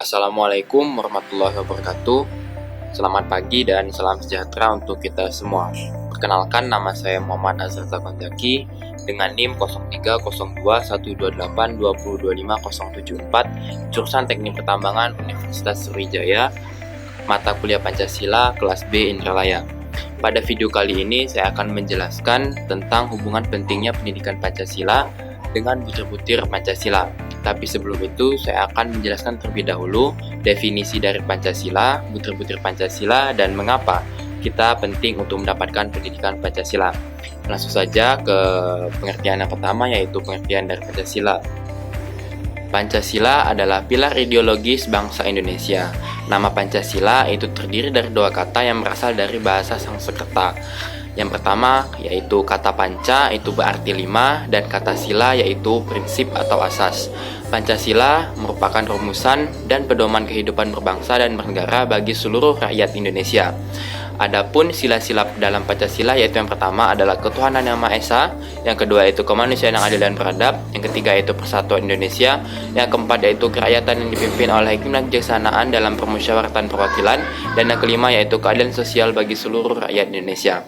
Assalamualaikum warahmatullahi wabarakatuh. Selamat pagi dan salam sejahtera untuk kita semua. Perkenalkan, nama saya Muhammad Azhar Zakonzaki dengan NIM 030212825074, jurusan Teknik Pertambangan Universitas Sriwijaya, mata kuliah Pancasila kelas B Indralaya. Pada video kali ini saya akan menjelaskan tentang hubungan pentingnya pendidikan Pancasila dengan butir-butir Pancasila. Tapi sebelum itu, saya akan menjelaskan terlebih dahulu definisi dari Pancasila, butir-butir Pancasila, dan mengapa kita penting untuk mendapatkan pendidikan Pancasila. Langsung saja ke pengertian yang pertama, yaitu pengertian dari Pancasila. Pancasila adalah pilar ideologis bangsa Indonesia. Nama Pancasila itu terdiri dari dua kata yang berasal dari bahasa Sanskerta. Yang pertama yaitu kata panca, itu berarti 5, dan kata sila yaitu prinsip atau asas. Pancasila merupakan rumusan dan pedoman kehidupan berbangsa dan bernegara bagi seluruh rakyat Indonesia. Adapun sila-sila dalam Pancasila yaitu yang pertama adalah ketuhanan yang Maha Esa, yang kedua yaitu kemanusiaan yang adil dan beradab, yang ketiga yaitu persatuan Indonesia, yang keempat yaitu kerakyatan yang dipimpin oleh hikmat kebijaksanaan dalam permusyawaratan perwakilan, dan yang kelima yaitu keadilan sosial bagi seluruh rakyat Indonesia.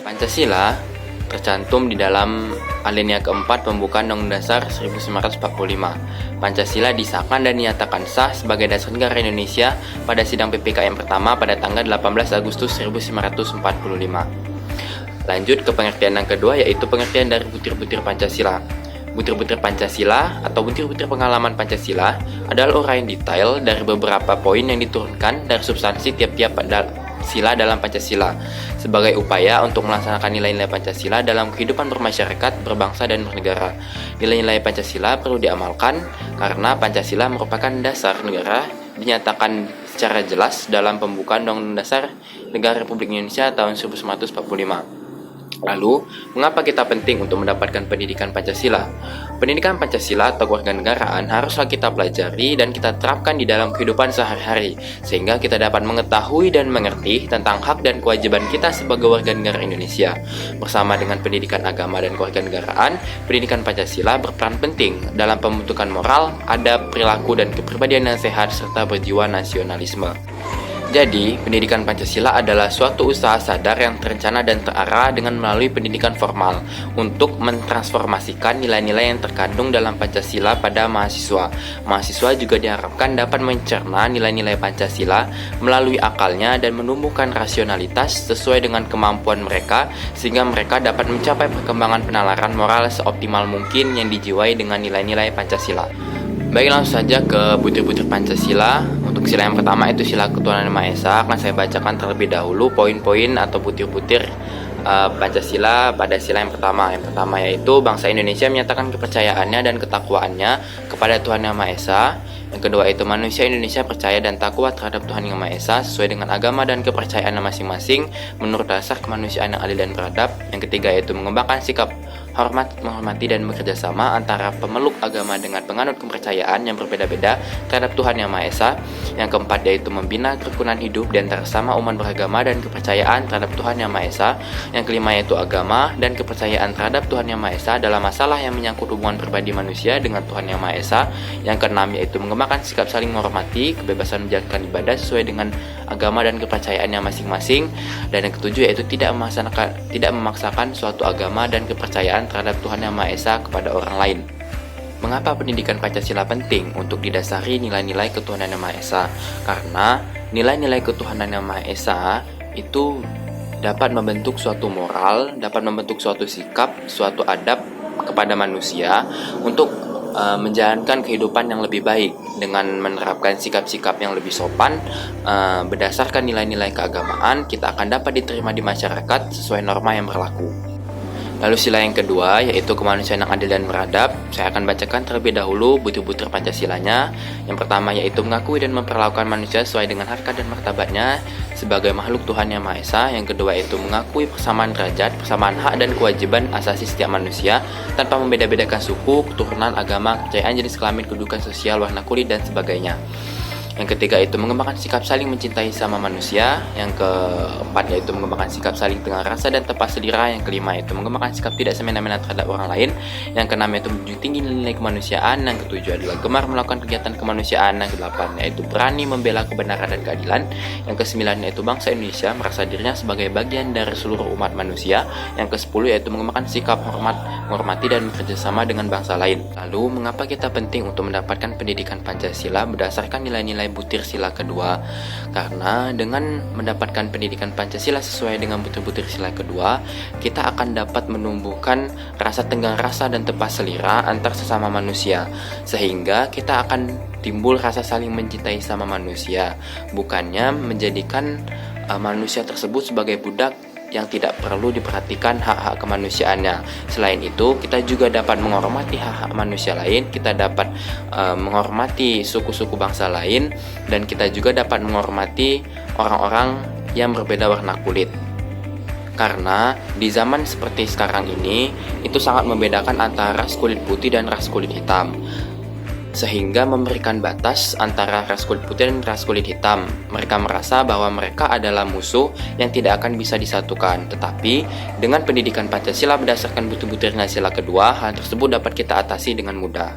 Pancasila tercantum di dalam alinea keempat pembukaan Undang-Undang Dasar 1945. Pancasila disahkan dan dinyatakan sah sebagai dasar negara Indonesia pada sidang PPK yang pertama pada tanggal 18 Agustus 1945. Lanjut ke pengertian yang kedua, yaitu pengertian dari butir-butir Pancasila. Butir-butir Pancasila atau butir-butir pengalaman Pancasila adalah uraian detail dari beberapa poin yang diturunkan dari substansi tiap-tiap sila dalam Pancasila sebagai upaya untuk melaksanakan nilai-nilai Pancasila dalam kehidupan bermasyarakat, berbangsa, dan bernegara. Nilai-nilai Pancasila perlu diamalkan karena Pancasila merupakan dasar negara, dinyatakan secara jelas dalam pembukaan Undang-Undang Dasar Negara Republik Indonesia tahun 1945. Lalu, mengapa kita penting untuk mendapatkan pendidikan Pancasila? Pendidikan Pancasila atau kewarganegaraan haruslah kita pelajari dan kita terapkan di dalam kehidupan sehari-hari, sehingga kita dapat mengetahui dan mengerti tentang hak dan kewajiban kita sebagai warga negara Indonesia. Bersama dengan pendidikan agama dan kewarganegaraan, pendidikan Pancasila berperan penting dalam pembentukan moral, adab, perilaku, dan kepribadian yang sehat serta berjiwa nasionalisme. Jadi, pendidikan Pancasila adalah suatu usaha sadar yang terencana dan terarah dengan melalui pendidikan formal untuk mentransformasikan nilai-nilai yang terkandung dalam Pancasila pada mahasiswa. Mahasiswa juga diharapkan dapat mencerna nilai-nilai Pancasila melalui akalnya dan menumbuhkan rasionalitas sesuai dengan kemampuan mereka sehingga mereka dapat mencapai perkembangan penalaran moral seoptimal mungkin yang dijiwai dengan nilai-nilai Pancasila. Baik, langsung saja ke butir-butir Pancasila. Untuk sila yang pertama itu sila ketuhanan yang Maha Esa, akan saya bacakan terlebih dahulu poin-poin atau butir-butir Pancasila pada sila yang pertama. Yang pertama yaitu bangsa Indonesia menyatakan kepercayaannya dan ketakwaannya kepada Tuhan Yang Maha Esa. Yang kedua itu manusia Indonesia percaya dan takwa terhadap Tuhan Yang Maha Esa sesuai dengan agama dan kepercayaannya masing-masing menurut dasar kemanusiaan yang adil dan beradab. Yang ketiga yaitu mengembangkan sikap hormat, menghormati, dan bekerja sama antara pemeluk agama dengan penganut kepercayaan yang berbeda-beda terhadap Tuhan Yang Maha Esa. Yang keempat yaitu membina kerukunan hidup di antara sama umat beragama dan kepercayaan terhadap Tuhan Yang Maha Esa. Yang kelima yaitu agama dan kepercayaan terhadap Tuhan Yang Maha Esa dalam masalah yang menyangkut hubungan pribadi manusia dengan Tuhan Yang Maha Esa. Yang keenam yaitu mengembangkan sikap saling menghormati, kebebasan menjalankan ibadah sesuai dengan agama dan kepercayaannya masing-masing. Dan yang ketujuh yaitu tidak memaksakan suatu agama dan kepercayaan terhadap Tuhan Yang Maha Esa kepada orang lain. Mengapa pendidikan Pancasila penting? Untuk didasari nilai-nilai ketuhanan Yang Maha Esa. Karena nilai-nilai ketuhanan Yang Maha Esa itu dapat membentuk suatu moral, dapat membentuk suatu sikap, suatu adab kepada manusia untuk menjalankan kehidupan yang lebih baik dengan menerapkan sikap-sikap yang lebih sopan. Berdasarkan nilai-nilai keagamaan, kita akan dapat diterima di masyarakat sesuai norma yang berlaku. Lalu sila yang kedua yaitu kemanusiaan yang adil dan beradab. Saya akan bacakan terlebih dahulu butir-butir Pancasilanya. Yang pertama yaitu mengakui dan memperlakukan manusia sesuai dengan harkat dan martabatnya sebagai makhluk Tuhan Yang Maha Esa. Yang kedua yaitu mengakui persamaan derajat, persamaan hak dan kewajiban asasi setiap manusia tanpa membeda-bedakan suku, keturunan, agama, kepercayaan, jenis kelamin, kedudukan sosial, warna kulit, dan sebagainya. Yang ketiga itu mengembangkan sikap saling mencintai sama manusia. Yang keempat yaitu mengembangkan sikap saling tengah rasa dan tepat selera. Yang kelima itu mengembangkan sikap tidak semena-mena terhadap orang lain. Yang keenam yaitu menjunjung tinggi nilai kemanusiaan. Yang ketujuh adalah gemar melakukan kegiatan kemanusiaan. Yang kedelapan yaitu berani membela kebenaran dan keadilan. Yang kesembilan yaitu bangsa Indonesia merasa dirinya sebagai bagian dari seluruh umat manusia. Yang kesepuluh yaitu mengembangkan sikap menghormati dan bekerjasama dengan bangsa lain. Lalu mengapa kita penting untuk mendapatkan pendidikan Pancasila berdasarkan nilai-nilai butir sila kedua? Karena dengan mendapatkan pendidikan Pancasila sesuai dengan butir-butir sila kedua, kita akan dapat menumbuhkan rasa tenggang rasa dan tepat selera antar sesama manusia, sehingga kita akan timbul rasa saling mencintai sama manusia, bukannya menjadikan manusia tersebut sebagai budak yang tidak perlu diperhatikan hak-hak kemanusiaannya. Selain itu, kita juga dapat menghormati hak-hak manusia lain, kita dapat menghormati suku-suku bangsa lain, dan kita juga dapat menghormati orang-orang yang berbeda warna kulit. Karena di zaman seperti sekarang ini, itu sangat membedakan antara ras kulit putih dan ras kulit hitam, sehingga memberikan batas antara ras kulit putih dan ras kulit hitam. Mereka merasa bahwa mereka adalah musuh yang tidak akan bisa disatukan. Tetapi dengan pendidikan Pancasila berdasarkan butir-butirnya sila kedua, hal tersebut dapat kita atasi dengan mudah.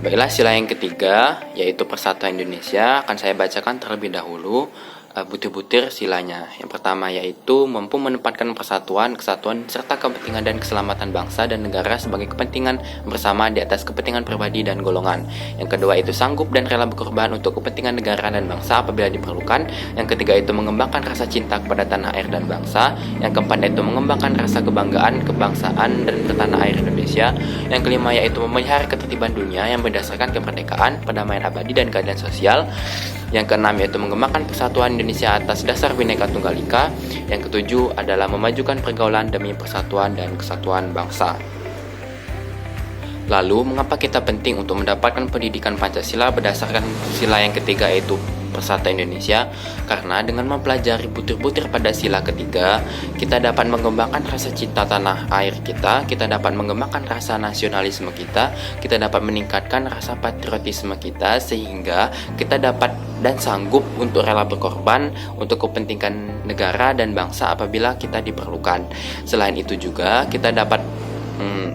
Baiklah, sila yang ketiga yaitu Persatuan Indonesia akan saya bacakan terlebih dahulu butir-butir silanya. Yang pertama yaitu mampu menempatkan persatuan, kesatuan, serta kepentingan dan keselamatan bangsa dan negara sebagai kepentingan bersama di atas kepentingan pribadi dan golongan. Yang kedua itu sanggup dan rela berkorban untuk kepentingan negara dan bangsa apabila diperlukan. Yang ketiga itu mengembangkan rasa cinta kepada tanah air dan bangsa. Yang keempat itu mengembangkan rasa kebanggaan, kebangsaan dan ke tanah air Indonesia. Yang kelima yaitu memelihara ketertiban dunia yang berdasarkan kemerdekaan, perdamaian abadi dan keadilan sosial. Yang keenam yaitu mengembangkan persatuan Indonesia atas dasar Bhinneka Tunggal Ika. Yang ketujuh adalah memajukan pergaulan demi persatuan dan kesatuan bangsa. Lalu, mengapa kita penting untuk mendapatkan pendidikan Pancasila berdasarkan sila yang ketiga yaitu Persatuan Indonesia? Karena dengan mempelajari butir-butir pada sila ketiga, kita dapat mengembangkan rasa cinta tanah air kita dapat mengembangkan rasa nasionalisme kita dapat meningkatkan rasa patriotisme kita, sehingga kita dapat dan sanggup untuk rela berkorban untuk kepentingan negara dan bangsa apabila kita diperlukan. Selain itu juga kita dapat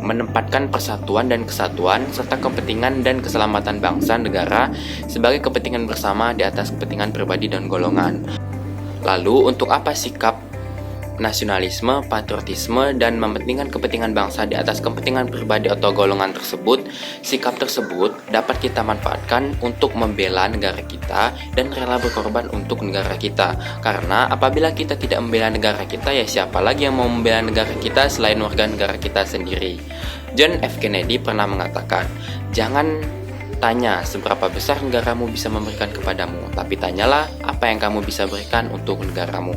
menempatkan persatuan dan kesatuan serta kepentingan dan keselamatan bangsa negara sebagai kepentingan bersama di atas kepentingan pribadi dan golongan. Lalu untuk apa sikap nasionalisme, patriotisme, dan mementingkan kepentingan bangsa di atas kepentingan pribadi atau golongan tersebut? Sikap tersebut dapat kita manfaatkan untuk membela negara kita dan rela berkorban untuk negara kita. Karena apabila kita tidak membela negara kita, ya siapa lagi yang mau membela negara kita selain warga negara kita sendiri? John F. Kennedy pernah mengatakan, jangan tanya seberapa besar negaramu bisa memberikan kepadamu, tapi tanyalah apa yang kamu bisa berikan untuk negaramu.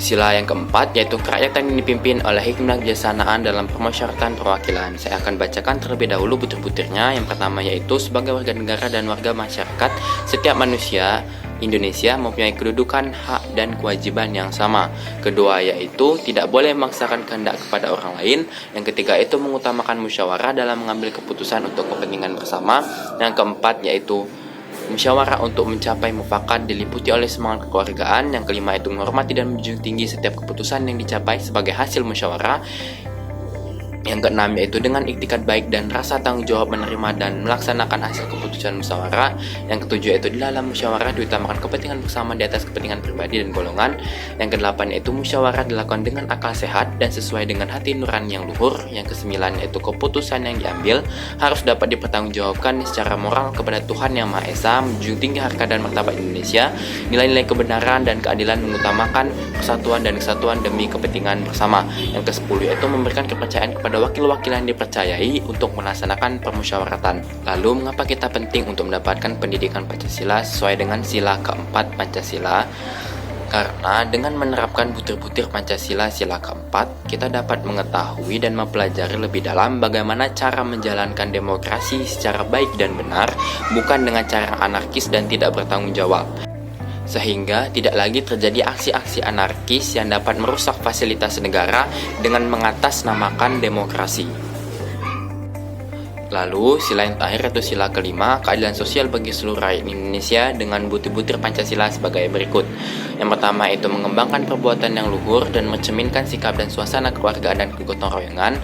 Sila yang keempat yaitu kerakyatan yang dipimpin oleh hikmah kebijaksanaan dalam permusyawaratan perwakilan. Saya akan bacakan terlebih dahulu butir-butirnya. Yang pertama yaitu sebagai warga negara dan warga masyarakat, setiap manusia Indonesia mempunyai kedudukan, hak, dan kewajiban yang sama. Kedua yaitu tidak boleh memaksakan kehendak kepada orang lain. Yang ketiga itu mengutamakan musyawarah dalam mengambil keputusan untuk kepentingan bersama. Yang keempat yaitu musyawarah untuk mencapai mufakat diliputi oleh semangat kekeluargaan. Yang kelima itu menghormati dan menjunjung tinggi setiap keputusan yang dicapai sebagai hasil musyawarah. Yang keenam yaitu dengan iktikat baik dan rasa tanggung jawab menerima dan melaksanakan hasil keputusan musyawarah. Yang ketujuh yaitu di dalam musyawarah diutamakan kepentingan bersama di atas kepentingan pribadi dan golongan. Yang kedelapan yaitu musyawarah dilakukan dengan akal sehat dan sesuai dengan hati nurani yang luhur. Yang kesembilan yaitu keputusan yang diambil harus dapat dipertanggungjawabkan secara moral kepada Tuhan Yang Maha Esa, menjunjung tinggi harkat dan martabat Indonesia, nilai-nilai kebenaran dan keadilan, mengutamakan persatuan dan kesatuan demi kepentingan bersama. Yang kesepuluh yaitu memberikan kepercayaan kepada wakil-wakil yang dipercayai untuk melaksanakan permusyawaratan. Lalu mengapa kita penting untuk mendapatkan pendidikan Pancasila sesuai dengan sila keempat Pancasila? Karena dengan menerapkan butir-butir Pancasila sila keempat, kita dapat mengetahui dan mempelajari lebih dalam bagaimana cara menjalankan demokrasi secara baik dan benar, bukan dengan cara anarkis dan tidak bertanggung jawab. Sehingga tidak lagi terjadi aksi-aksi anarkis yang dapat merusak fasilitas negara dengan mengatasnamakan demokrasi. Lalu, sila yang terakhir yaitu sila kelima, keadilan sosial bagi seluruh rakyat Indonesia dengan butir-butir Pancasila sebagai berikut. Yang pertama itu mengembangkan perbuatan yang luhur dan mencerminkan sikap dan suasana keluargaan dan kegotong royongan.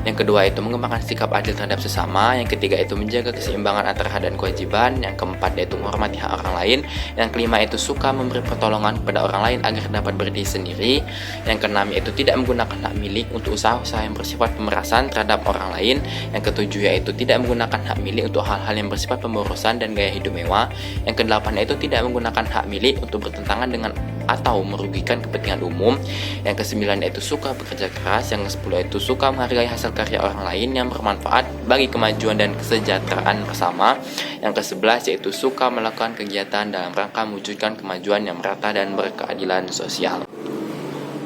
Yang kedua itu mengembangkan sikap adil terhadap sesama. Yang ketiga itu menjaga keseimbangan antara hak dan kewajiban. Yang keempat yaitu menghormati hak orang lain. Yang kelima itu suka memberi pertolongan kepada orang lain agar dapat berdiri sendiri. Yang keenam yaitu tidak menggunakan hak milik untuk usaha-usaha yang bersifat pemerasan terhadap orang lain. Yang ketujuh yaitu tidak menggunakan hak milik untuk hal-hal yang bersifat pemborosan dan gaya hidup mewah. Yang kedelapan yaitu tidak menggunakan hak milik untuk bertentangan dengan atau merugikan kepentingan umum. Yang kesembilan yaitu suka bekerja keras. Yang kesepuluh yaitu suka menghargai hasil karya orang lain yang bermanfaat bagi kemajuan dan kesejahteraan bersama. Yang kesebelas yaitu suka melakukan kegiatan dalam rangka mewujudkan kemajuan yang merata dan berkeadilan sosial.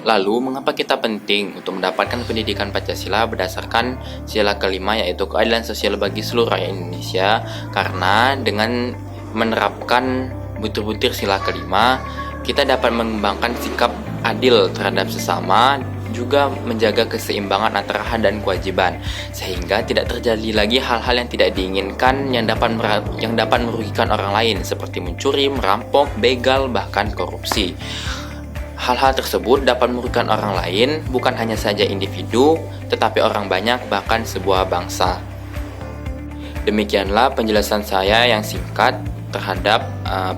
Lalu, mengapa kita penting untuk mendapatkan pendidikan Pancasila berdasarkan sila kelima yaitu keadilan sosial bagi seluruh rakyat Indonesia? Karena dengan menerapkan butir-butir sila kelima, kita dapat mengembangkan sikap adil terhadap sesama, juga menjaga keseimbangan antara hak dan kewajiban, sehingga tidak terjadi lagi hal-hal yang tidak diinginkan yang dapat merugikan orang lain seperti mencuri, merampok, begal, bahkan korupsi. Hal-hal tersebut dapat merugikan orang lain, bukan hanya saja individu, tetapi orang banyak, bahkan sebuah bangsa. Demikianlah penjelasan saya yang singkat terhadap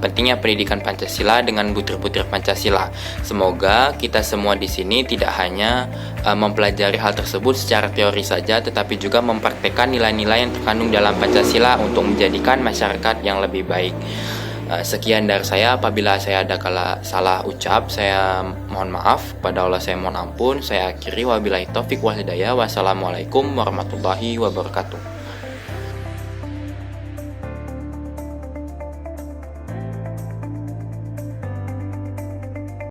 pentingnya pendidikan Pancasila dengan butir-butir Pancasila. Semoga kita semua di sini tidak hanya mempelajari hal tersebut secara teori saja, tetapi juga mempraktekkan nilai-nilai yang terkandung dalam Pancasila untuk menjadikan masyarakat yang lebih baik. Sekian dari saya. Apabila saya ada salah ucap, saya mohon maaf. Pada Allah saya mohon ampun. Saya akhiri, wabillahi taufik wal hidayah. Wassalamualaikum warahmatullahi wabarakatuh.